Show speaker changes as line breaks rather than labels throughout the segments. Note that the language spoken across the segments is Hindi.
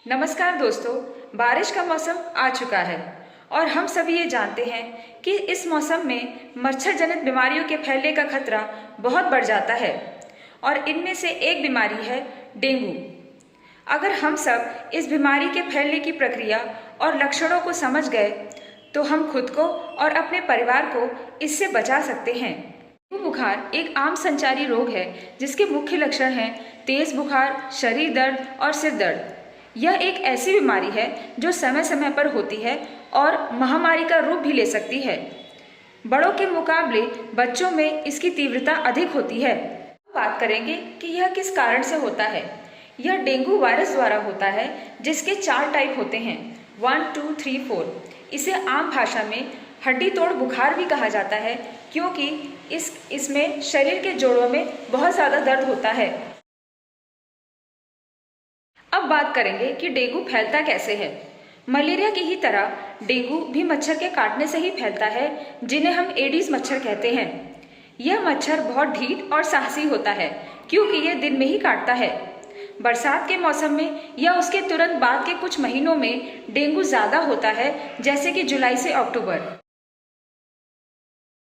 नमस्कार दोस्तों, बारिश का मौसम आ चुका है और हम सभी ये जानते हैं कि इस मौसम में मच्छर जनित बीमारियों के फैलने का खतरा बहुत बढ़ जाता है और इनमें से एक बीमारी है डेंगू। अगर हम सब इस बीमारी के फैलने की प्रक्रिया और लक्षणों को समझ गए तो हम खुद को और अपने परिवार को इससे बचा सकते हैं। डेंगू बुखार एक आम संचारी रोग है जिसके मुख्य लक्षण हैं तेज बुखार, शरीर दर्द और सिर दर्द। यह एक ऐसी बीमारी है जो समय समय पर होती है और महामारी का रूप भी ले सकती है। बड़ों के मुकाबले बच्चों में इसकी तीव्रता अधिक होती है। बात करेंगे कि यह किस कारण से होता है। यह डेंगू वायरस द्वारा होता है जिसके 4 टाइप होते हैं, 1, 2, 3, 4। इसे आम भाषा में हड्डी तोड़ बुखार भी कहा जाता है क्योंकि इसमें शरीर के जोड़ों में बहुत ज़्यादा दर्द होता है। अब बात करेंगे कि डेंगू फैलता कैसे है। मलेरिया की ही तरह डेंगू भी मच्छर के काटने से ही फैलता है, जिन्हें हम एडीज मच्छर कहते हैं। यह मच्छर बहुत ढीठ और साहसी होता है क्योंकि यह दिन में ही काटता है। बरसात के मौसम में या उसके तुरंत बाद के कुछ महीनों में डेंगू ज्यादा होता है, जैसे कि जुलाई से अक्टूबर।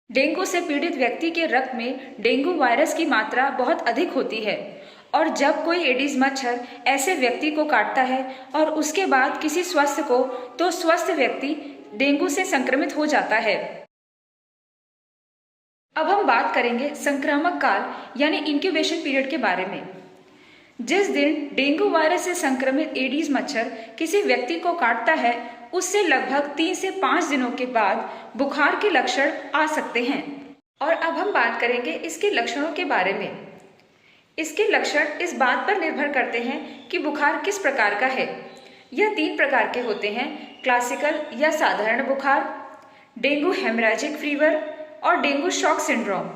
डेंगू से पीड़ित व्यक्ति के रक्त में डेंगू वायरस की मात्रा बहुत अधिक होती है और जब कोई एडीज मच्छर ऐसे व्यक्ति को काटता है और उसके बाद किसी स्वस्थ को, तो स्वस्थ व्यक्ति डेंगू से संक्रमित हो जाता है। अब हम बात करेंगे संक्रामक काल यानी इंक्यूबेशन पीरियड के बारे में। जिस दिन डेंगू वायरस से संक्रमित एडीज मच्छर किसी व्यक्ति को काटता है, उससे लगभग 3 से 5 दिनों के बाद बुखार के लक्षण आ सकते हैं। और अब हम बात करेंगे इसके लक्षणों के बारे में। इसके लक्षण इस बात पर निर्भर करते हैं कि बुखार किस प्रकार का है। यह 3 प्रकार के होते हैं, क्लासिकल या साधारण बुखार, डेंगू हेमरेजिक फीवर और डेंगू शॉक सिंड्रोम।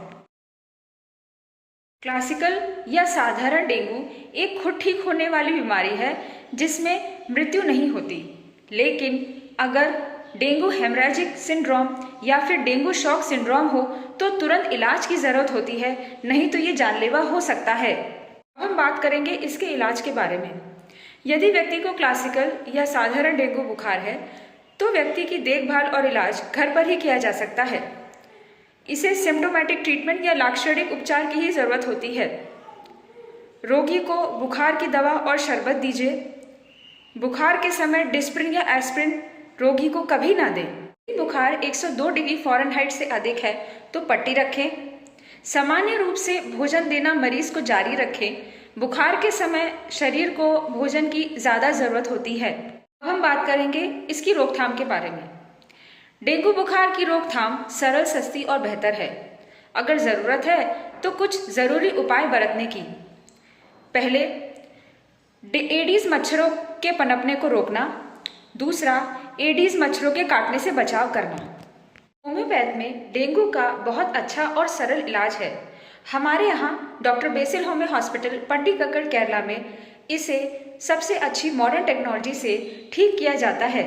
क्लासिकल या साधारण डेंगू एक खुद ठीक होने वाली बीमारी है जिसमें मृत्यु नहीं होती, लेकिन अगर डेंगू हेमरेजिक सिंड्रोम या फिर डेंगू शॉक सिंड्रोम हो तो तुरंत इलाज की जरूरत होती है, नहीं तो ये जानलेवा हो सकता है। अब हम बात करेंगे इसके इलाज के बारे में। यदि व्यक्ति को क्लासिकल या साधारण डेंगू बुखार है तो व्यक्ति की देखभाल और इलाज घर पर ही किया जा सकता है। इसे सिम्प्टोमेटिक ट्रीटमेंट या लाक्षणिक उपचार की ही जरूरत होती है। रोगी को बुखार की दवा और शरबत दीजिए। बुखार के समय डिस्प्रिन या एस्प्रिन रोगी को कभी ना दें। बुखार 102 डिग्री फ़ारेनहाइट से अधिक है तो पट्टी रखें। सामान्य रूप से भोजन देना मरीज को जारी रखें। बुखार के समय शरीर को भोजन की ज़्यादा ज़रूरत होती है। अब हम बात करेंगे इसकी रोकथाम के बारे में। डेंगू बुखार की रोकथाम सरल, सस्ती और बेहतर है। अगर ज़रूरत है तो कुछ ज़रूरी उपाय बरतने की। पहले, एडीज मच्छरों के पनपने को रोकना। दूसरा, एडीज मच्छरों के काटने से बचाव करना। होम्योपैथ में डेंगू का बहुत अच्छा और सरल इलाज है। हमारे यहाँ doctor Basil homeo hospital, Pattikkad, Kerala में इसे सबसे अच्छी मॉडर्न टेक्नोलॉजी से ठीक किया जाता है।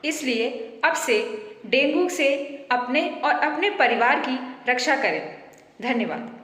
इसलिए अब से डेंगू से अपने और अपने परिवार की रक्षा करें। धन्यवाद।